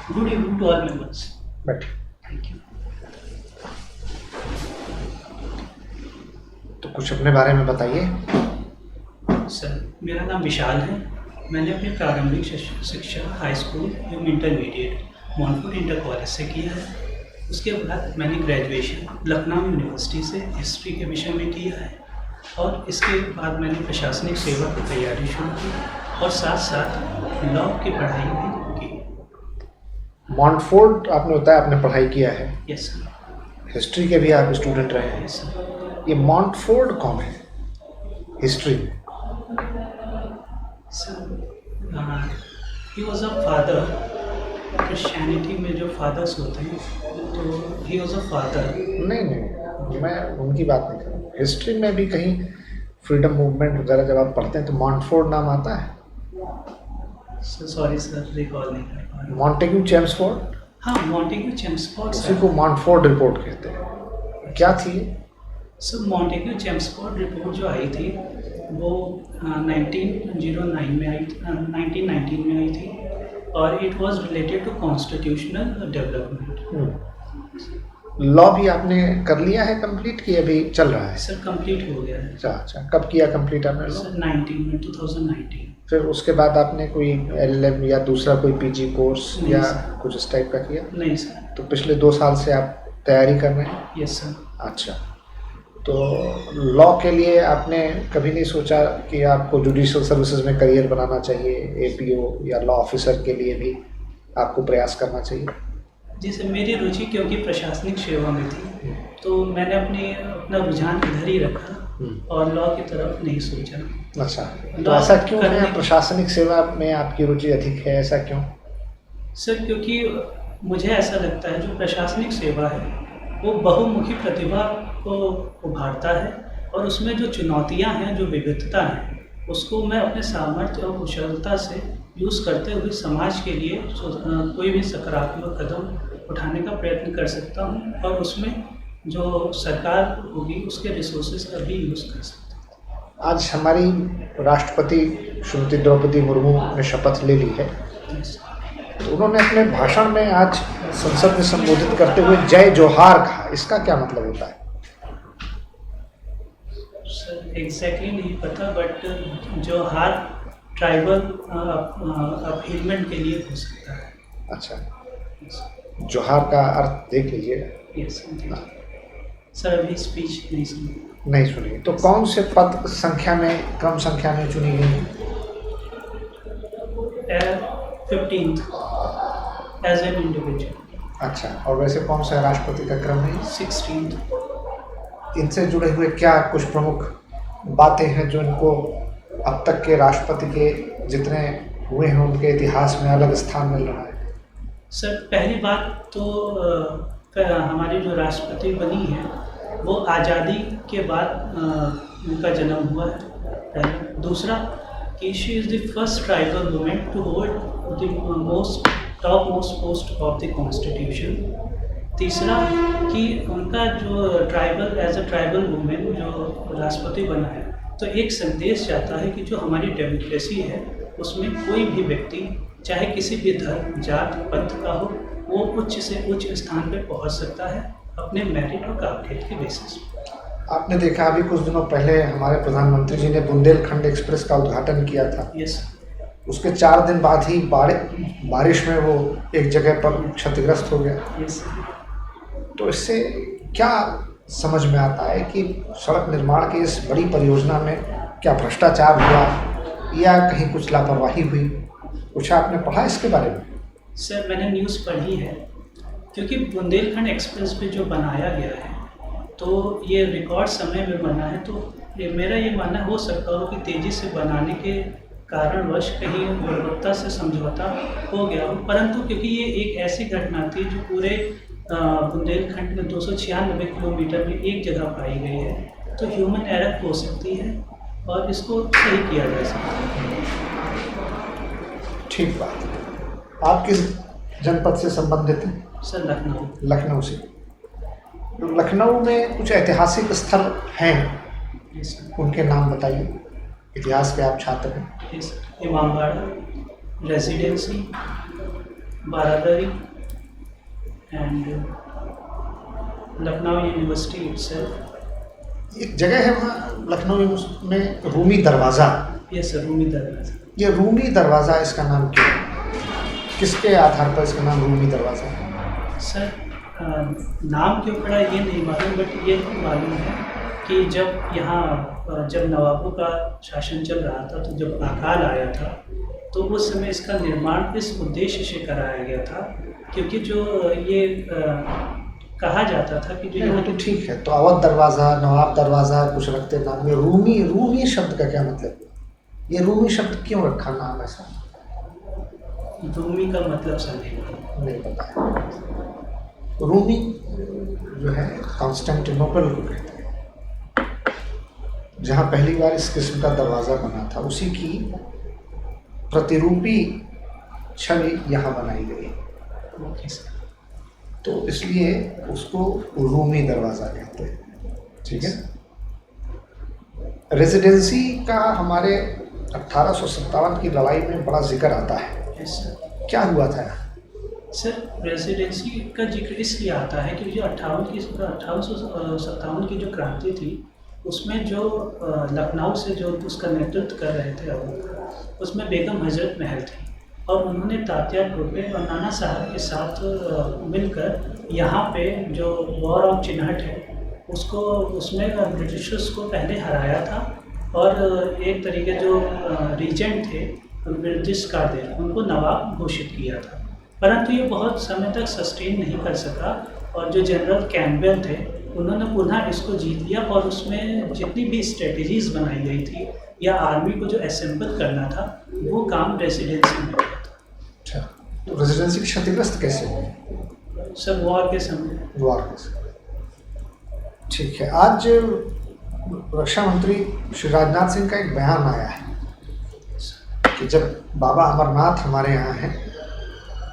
Good evening to all members. But Thank you. तो कुछ अपने बारे में बताइए। सर, मेरा नाम विशाल है। मैंने अपनी प्रारंभिक शिक्षा हाई स्कूल एवं इंटरमीडिएट मोहनपुर इंटर कॉलेज से किया है। उसके बाद मैंने ग्रेजुएशन लखनऊ यूनिवर्सिटी से हिस्ट्री के विषय में किया है और इसके बाद मैंने प्रशासनिक सेवा की तैयारी शुरू की और साथ साथ लॉ की पढ़ाई भी की। मॉन्टफोर्ट आपने बताया आपने पढ़ाई किया है, यस सर। हिस्ट्री के भी आप स्टूडेंट रहे हैं। Yes sir. ये मॉन्टफोर्ट कौन है हिस्ट्री में? Sir, he was a father. Christianity में जो फादर्स होते हैं तो ही वॉज अ फादर। नहीं, मैं उनकी बात नहीं कर रहा हूँ। हिस्ट्री में भी कहीं फ्रीडम मूवमेंट वगैरह जब आप पढ़ते हैं तो मॉन्टफोर्ट नाम आता है। सॉरी सर, रिकॉल नहीं कर पा रहा। मॉन्टेग्यू चेम्सफोर्ड, हाँ, मॉन्टेग्यू चेम्सफोर्ड उसी सर। को मॉन्टफोर्ट रिपोर्ट कहते हैं। क्या थी ये? सर, मॉन्टेग्यू चेम्सफोर्ड रिपोर्ट जो आई थी वो 1909 में आई, 1919 में आई थी और it was related to constitutional development. Law भी आपने कर लिया है कंप्लीट कि अभी चल रहा है? सर, कंप्लीट हो गया है। अच्छा, कब किया कंप्लीट आपने लॉ? सर, 2019। फिर उसके बाद आपने कोई एलएलएम या दूसरा कोई पीजी कोर्स नहीं या सर। कुछ इस टाइप का किया? नहीं सर। तो पिछले 2 साल से आप तैयारी कर रहे हैं? Yes sir. अच्छा, तो लॉ के लिए आपने कभी नहीं सोचा कि आपको जुडिशियल सर्विसेज में करियर बनाना चाहिए, एपीओ या लॉ ऑफिसर के लिए भी आपको प्रयास करना चाहिए? जी सर, मेरी रुचि क्योंकि प्रशासनिक सेवा में थी तो मैंने अपना रुझान इधर ही रखा और लॉ की तरफ नहीं सोचा। अच्छा, तो ऐसा क्यों है? प्रशासनिक सेवा में आपकी रुचि अधिक है, ऐसा क्यों? सर, क्योंकि मुझे ऐसा लगता है जो प्रशासनिक सेवा है वो बहुमुखी प्रतिभा को उभारता है और उसमें जो चुनौतियां हैं, जो विविधता है, उसको मैं अपने सामर्थ्य और कुशलता से यूज़ करते हुए समाज के लिए कोई भी सकारात्मक कदम उठाने का प्रयत्न कर सकता हूँ और उसमें जो सरकार होगी उसके रिसोर्सेज का भी यूज़ कर सकता हूँ। आज हमारी राष्ट्रपति श्रीमती द्रौपदी मुर्मू ने शपथ ले ली है, तो उन्होंने अपने भाषण में आज संसद में संबोधित करते हुए जय जोहार कहा। इसका क्या मतलब होता है? सर, एग्जैक्टली नहीं पता, बट जोहार ट्राइबल अपहीलमेंट के लिए हो सकता है। अच्छा, जोहार का अर्थ देख लीजिएगा। यस सर, अभी स्पीच नहीं सुनी। नहीं सुनी तो कौन से पद संख्या में, क्रम संख्या में चुनी गई? 15th as an individual. अच्छा, और वैसे कौन सा राष्ट्रपति का क्रम है? 16th। इनसे जुड़े हुए क्या कुछ प्रमुख बातें हैं जो इनको अब तक के राष्ट्रपति के जितने हुए हैं उनके इतिहास में अलग स्थान मिल रहा है? सर, पहली बात तो हमारी जो राष्ट्रपति बनी है वो आज़ादी के बाद उनका जन्म हुआ है, पहला। दूसरा कि she is the first tribal women to hold the top most post of the constitution. तीसरा कि उनका जो tribal as a tribal women जो राष्ट्रपति बना है तो एक संदेश जाता है कि जो हमारी डेमोक्रेसी है उसमें कोई भी व्यक्ति चाहे किसी भी धर्म, जात, पंथ का हो, वो उच्च से उच्च स्थान पर पहुंच सकता है अपने मेरिट और काबिलियत के बेसिस पर। आपने देखा अभी कुछ दिनों पहले हमारे प्रधानमंत्री जी ने बुंदेलखंड एक्सप्रेस का उद्घाटन किया था। यस। उसके 4 दिन बाद ही बारिश में वो एक जगह पर क्षतिग्रस्त हो गया। यस। तो इससे क्या समझ में आता है कि सड़क निर्माण की इस बड़ी परियोजना में क्या भ्रष्टाचार हुआ या कहीं कुछ लापरवाही हुई? कुछ आपने पढ़ा इसके बारे में? सर, मैंने न्यूज़ पढ़ी है क्योंकि बुंदेलखंड एक्सप्रेस पे जो बनाया गया है तो ये रिकॉर्ड समय में बना है, तो मेरा ये मानना हो सकता हो कि तेज़ी से बनाने के कारणवश कहीं गुणवत्ता से समझौता हो गया हो, परंतु क्योंकि ये एक ऐसी घटना थी जो पूरे बुंदेलखंड में 296 किलोमीटर में एक जगह पाई गई है तो ह्यूमन एरर हो सकती है और इसको सही किया जा सकता है। ठीक बात है। आप किस जनपद से संबंधित हैं? सर, लखनऊ। लखनऊ से। तो लखनऊ में कुछ ऐतिहासिक स्थल हैं, यस सर। उनके नाम बताइए। इतिहास के आप छात्र हैं। Yes. Imambara residency, Baradari and Lucknow University itself. एक जगह है वहाँ लखनऊ में रूमी दरवाज़ा, Yes, sir, Rumi Darwaza. ये रूमी दरवाज़ा इसका नाम क्यों है? किसके आधार पर इसका नाम रूमी दरवाज़ा है? सर नाम क्यों पड़ा ये नहीं मालूम, बट ये मालूम है कि जब नवाबों का शासन चल रहा था, तो जब अकाल आया था, तो उस समय इसका निर्माण इस उद्देश्य से कराया गया था, क्योंकि जो ये कहा जाता था कि जो नहीं, वो यहाँ तो ठीक है। तो अवध दरवाज़ा, नवाब दरवाज़ा कुछ रखते नाम में, रूमी शब्द का क्या मतलब? ये रूमी शब्द क्यों रखा नाम ऐसा? रूमी का मतलब सर नहीं पता है। रूमी जो है कॉन्स्टेंटिनोपल को कहते हैं, जहाँ पहली बार इस किस्म का दरवाज़ा बना था, उसी की प्रतिरूपी छवि यहाँ बनाई गई। Okay sir. तो इसलिए उसको रूमी दरवाज़ा कहते हैं, ठीक है। रेजिडेंसी का हमारे 1857 की लड़ाई में बड़ा जिक्र आता है, यस सर। क्या हुआ था? सर रेजिडेंसी का जिक्र इसलिए आता है कि जो 1857 की जो क्रांति थी, उसमें जो लखनऊ से जो उसका नेतृत्व कर रहे थे, उसमें बेगम हजरत महल थी, और उन्होंने तात्या टोपे और नाना साहब के साथ मिलकर यहाँ पे जो वॉर ऑफ चिन्हट है उसमें ब्रिटिशर्स को पहले हराया था, और एक तरीके जो रीजेंट थे ब्रिटिश कादेर, उनको नवाब घोषित किया था। परंतु ये बहुत समय तक सस्टेन नहीं कर सका, और जो जनरल कैम्पबेल थे उन्होंने पुनः इसको जीत लिया, और उसमें जितनी भी स्ट्रेटजीज बनाई गई थी या आर्मी को जो असेंबल करना था, वो काम रेजिडेंसी में हुआ था। अच्छा, तो रेजिडेंसी क्षतिग्रस्त कैसे हुई? सर वॉर के समय। वॉर के समय, ठीक है। आज रक्षा मंत्री श्री राजनाथ सिंह का एक बयान आया है कि जब बाबा अमरनाथ हमारे यहाँ हैं,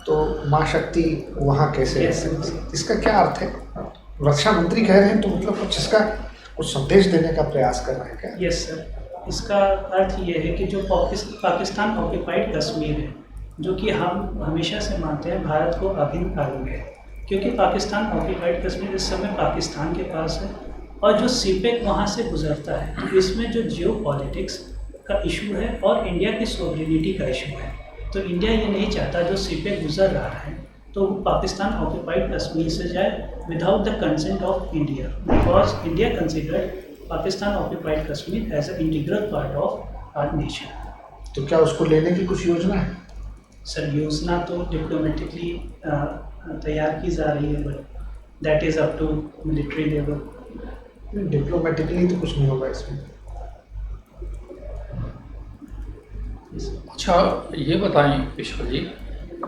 तो माँ शक्ति वहाँ कैसे रह सकती है? इसका क्या अर्थ है? रक्षा मंत्री कह रहे हैं, तो मतलब कुछ संदेश देने का प्रयास कर रहे हैं क्या? यस सर, इसका अर्थ ये है कि जो पाकिस्तान ऑक्यूपाइड कश्मीर है, जो कि हम हमेशा से मानते हैं भारत को अभिन्न अंग है, क्योंकि पाकिस्तान ऑक्यूपाइड कश्मीर इस समय पाकिस्तान के पास है, और जो सीपेक वहाँ से गुजरता है, तो इसमें जो जियो पॉलिटिक्स का इशू है और इंडिया की सोवरेनिटी का इशू है। तो इंडिया ये नहीं चाहता जो सीपेक गुजर रहा है तो वो पाकिस्तान ऑक्यूपाइड कश्मीर से जाए without the consent of India, because India considered Pakistan occupied Kashmir as a integral part of our nation. तो क्या उसको लेने की कुछ योजना है? सर योजना तो डिप्लोमेटिकली तैयार की जा रही है, but that is up to military level. Diplomatically तो कुछ नहीं होगा इसमें। अच्छा, ये बताएं विशाल जी,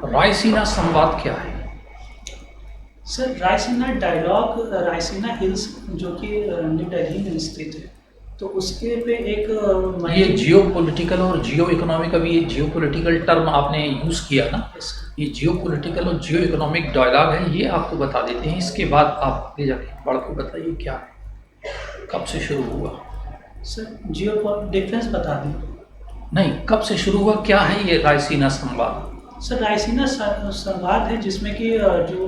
रायसीना संवाद क्या है? Sir Raisina dialogue, Raisina hills जो कि न्यू दिल्ली में स्थित है, तो उसके पे एक ये जियो पॉलिटिकल और जियो इकोनॉमिक, अभी ये जियो पॉलिटिकल टर्म आपने यूज़ किया ना, ये जियो पॉलिटिकल और जियो इकोनॉमिक डायलॉग है, ये आपको बता देते हैं। इसके बाद आप ले जाके बढ़ के बताइए क्या है, कब से शुरू हुआ? सर जियो डिफरेंस बता दें। नहीं, कब से शुरू हुआ, क्या है ये रायसीना संवाद? सर रायसीना संवाद है जिसमें कि जो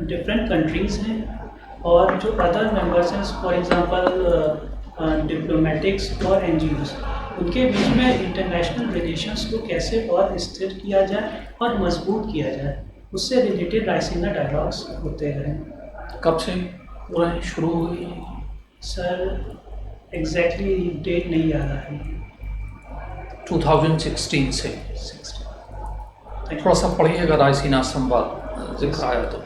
डिफरेंट कंट्रीज़ हैं और जो अदर मेंबर्स हैं, फॉर एग्जांपल डिप्लोमेटिक्स और एनजीओस, उनके बीच में इंटरनेशनल रिलेशंस को कैसे और स्थिर किया जाए और मजबूत किया जाए, उससे रिलेटेड रायसीना डायलॉग्स होते हैं। कब से पूरा शुरू हुई? सर एग्जैक्टली डेट नहीं याद आ रही। 2016 से। थोड़ा सा पढ़िएगा रायसीना संवाद, जिक्र आया तो।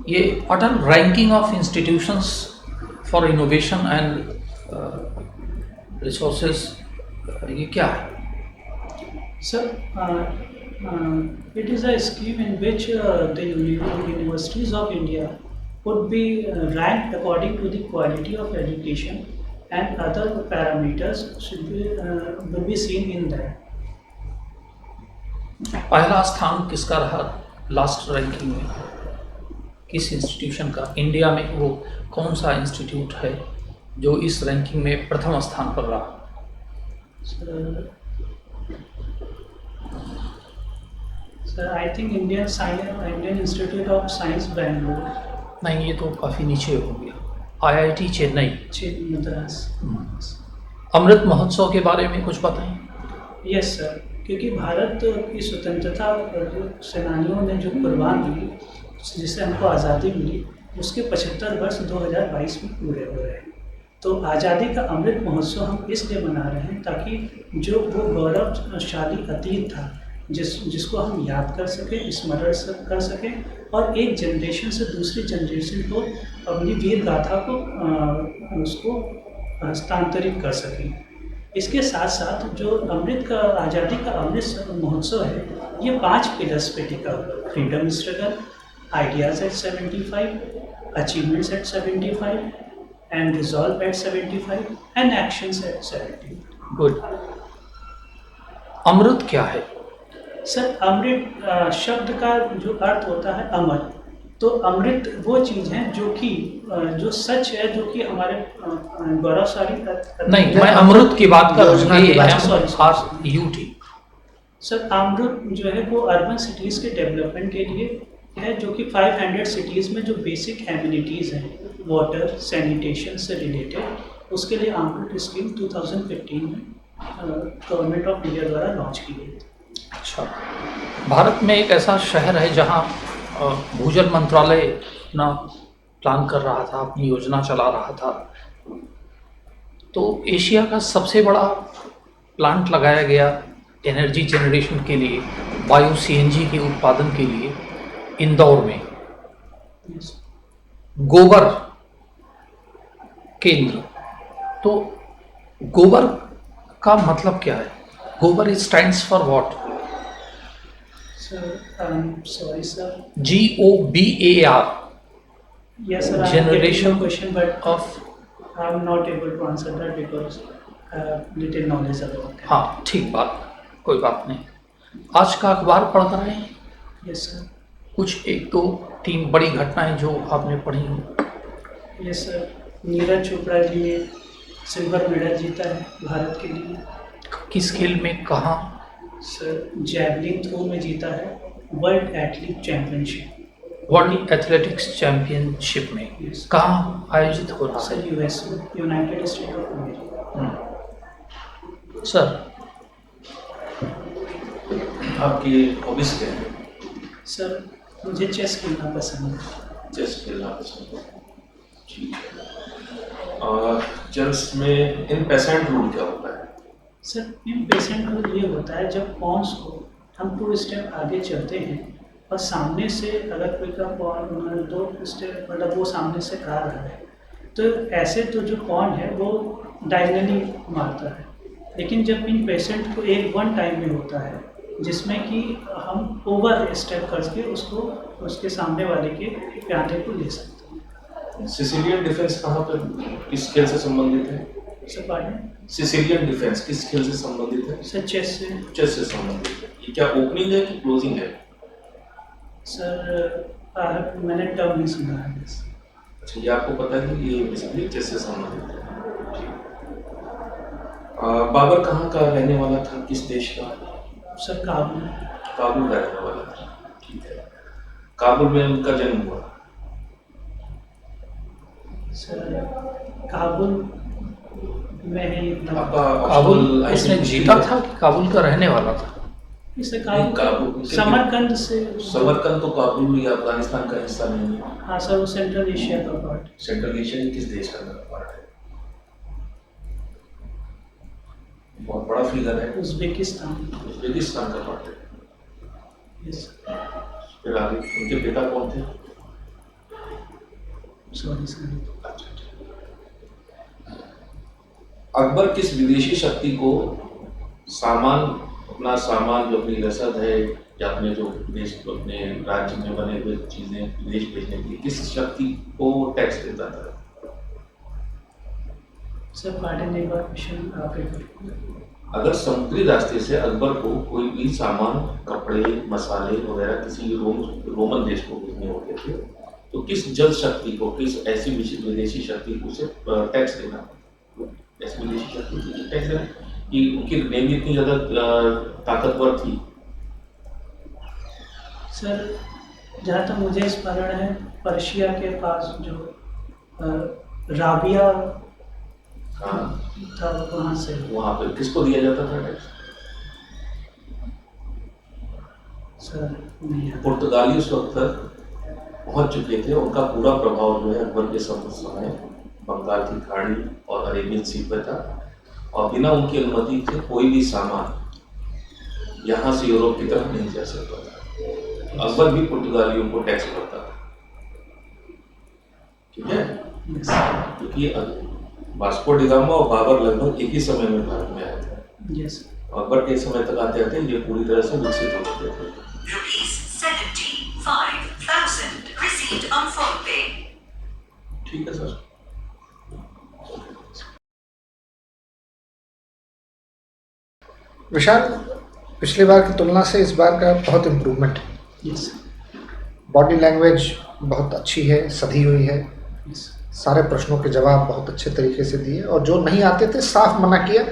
ये Atal ranking of institutions for innovation and resources, ये क्या है? Sir it is a scheme in which the universities of India would be ranked according to the quality of education and other parameters will be seen in that. पहला स्थान किसका रहा last ranking में? किस institution का? India में वो कौन सा इंस्टीट्यूट है जो इस रैंकिंग में प्रथम स्थान पर रहा? Sir I think Indian institute of science Bangalore, नहीं, ये तो काफ़ी नीचे हो गया। IIT चेन्नई। मद्रास। अमृत महोत्सव के बारे में कुछ बताएं। यस सर, क्योंकि भारत की स्वतंत्रता जो सेनानियों ने जो कुर्बान दी, जिससे हमको आज़ादी मिली, उसके 75 वर्ष 2022 में पूरे हो रहे हैं। तो आज़ादी का अमृत महोत्सव हम इसलिए मना रहे हैं ताकि जो वो गौरवशाली अतीत था, जिसको हम याद कर सकें, स्मरण कर सकें, और एक जनरेशन से दूसरी जनरेशन को अपनी वीर गाथा को उसको हस्तांतरित कर सकें। इसके साथ साथ जो आज़ादी का अमृत महोत्सव है, ये 5 पिलर्स पे टिका हुआ है: freedom struggle, ideas at 75, achievements at 75, and resolve at 75, and actions at 75। Good. Amrit क्या है? सर, अमृत शब्द का जो अर्थ होता है अमर, तो अमृत वो चीज़ है जो सच है, जो कि हमारे गौरवशाली नहीं, मैं अमृत की बात कर रहा sorry। हूँ। सर, अमृत जो है वो अर्बन सिटीज़ के डेवलपमेंट के लिए है, जो कि 500 सिटीज़ में जो बेसिक एमिनिटीज़ हैं, वाटर, सैनिटेशन से रिलेटेड, उसके लिए अमृत स्कीम 2015 में गवर्नमेंट ऑफ इंडिया द्वारा लॉन्च की गई थी। अच्छा, भारत में एक ऐसा शहर है जहाँ भूजल मंत्रालय अपना प्लान कर रहा था, अपनी योजना चला रहा था। तो एशिया का सबसे बड़ा प्लांट लगाया गया एनर्जी जनरेशन के लिए, बायो CNG के उत्पादन के लिए, इंदौर में। गोबर केंद्र। तो गोबर का मतलब क्या है? गोबर stands for what? Sorry sir. GOBAR। Yes sir, I am Generation getting your question, but of I am not able to answer that because I have little knowledge about that. हाँ, ठीक बात, कोई बात नहीं। आज का अखबार पढ़ रहे हैं? Yes sir. कुछ 1, 2, 3 बड़ी घटनाएं जो आपने पढ़ी हों। Yes sir. नीरज चोपड़ा जी ने सिल्वर मेडल जीता है भारत के लिए। किस खेल में, कहाँ? सर, जैवलिन थ्रो में जीता है, world athlete championship. World athletics championship में। Yes. कहाँ आयोजित हो रहा है? सर, US में, United state of America. Sir, आपकी हॉबीज क्या है? सर, मुझे चेस खेलना पसंद है। चेस खेलना पसंद है, ठीक है। चेस में इन पेसेंट रूल क्या होता है? सर, इम्पेशेंट रूल ये होता है जब पॉन्स को हम 2 स्टेप आगे चलते हैं और सामने से अगर कोई का पॉन 2 स्टेप, मतलब वो सामने से आ रहा है, तो ऐसे तो जो पॉन है वो डायगनली मारता है। लेकिन जब इम्पेशेंट को एक वन टाइम में होता है, जिसमें कि हम ओवर स्टेप करके उसको उसके सामने वाले के प्यादे को ले सकते हैं। सिसिलियन डिफेंस कहाँ पर, किस खेल से संबंधित है? Sir pardon? सिसिलियन डिफेंस किस खेल से संबंधित है? सर, चेस से। चेस से संबंधित है। ये क्या ओपनिंग है कि क्लोजिंग है? सर, मैंने टर्म नहीं सुना है बस। अच्छा, ये आपको पता है कि ये बेसिकली चेस से संबंधित है। बाबर कहाँ का रहने वाला था, किस देश का? सर, काबुल। काबुल का रहने वाला था, ठीक है। काबुल में उनका जन्म हुआ? सर, काबुल में ही इतना। काबुल उसने जीता था कि काबुल का रहने वाला था? इससे काबुल काबुल समरकंद से। समरकंद तो काबुल या अफगानिस्तान का हिस्सा नहीं है। हाँ सर, वो सेंट्रल एशिया का पार्ट। सेंट्रल एशिया के किस देश का पार्ट है? बहुत बड़ा फिगर है। उज़्बेकिस्तान। उज़्बेकिस्तान का पार्ट है। यस। फिर आगे उनके पिता कौन थे? Sorry sir. अच्छा, अकबर किस विदेशी शक्ति को अपना सामान जो अपनी रसद है या अपने जो देश अपने राज्य में बने हुए चीजें विदेश भेजने के लिए किस शक्ति को टैक्स देता था? सर, पार्डन, एक बार क्वेश्चन आप रिपीट। अगर समुद्री रास्ते से अकबर को कोई भी सामान, कपड़े, मसाले वगैरह किसी रोमन देश को भेजने होते थे, तो किस जल शक्ति को, किस ऐसी विदेशी शक्ति को उसे टैक्स देना? ऐसी विदेशी शक्ति को टैक्स देना कि उनकी नेवी इतनी ज़्यादा ताकतवर थी सर, जहाँ तक मुझे स्मरण है, पर्शिया के पास जो राबिया हाँ, था, वहाँ से। वहाँ पे किसको दिया जाता था टैक्स? सर नहीं है। पुर्तगाली उस वक्त तक पहुंच चुके थे, उनका पूरा प्रभाव जो है अकबर के समय बंगाल की खाड़ी और अरेबियन सी पे था, और बिना उनकी अनुमति के कोई भी सामान यहाँ से यूरोप की तरफ नहीं जा सकता था। अकबर भी पुर्तगालियों को टैक्स भरता था, ठीक है, Yes. क्योंकि वास्को डी गामा और बाबर लगभग एक ही समय में भारत में आए थे। Yes. अकबर के समय तक आते आते ये पूरी तरह से विकसित हो चुके थे। Rupees 75,000 received on phone pay. ठीक है सर। विशाल, पिछली बार की तुलना से इस बार का बहुत इम्प्रूवमेंट है। Yes. बॉडी लैंग्वेज बहुत अच्छी है, सधी हुई है, Yes. सारे प्रश्नों के जवाब बहुत अच्छे तरीके से दिए, और जो नहीं आते थे साफ मना किया,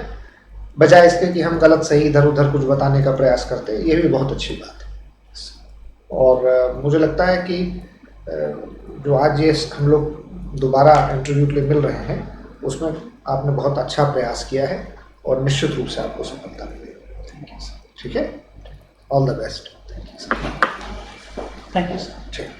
बजाय इसके कि हम गलत सही इधर उधर कुछ बताने का प्रयास करते हैं। ये भी बहुत अच्छी बात है। और मुझे लगता है कि जो आज ये हम लोग दोबारा इंटरव्यू के लिए मिल रहे हैं, उसमें आपने बहुत अच्छा प्रयास किया है, और निश्चित रूप से आपको सफलता मिलेगी। ठीक है, all the best. Thank you, sir. ठीक।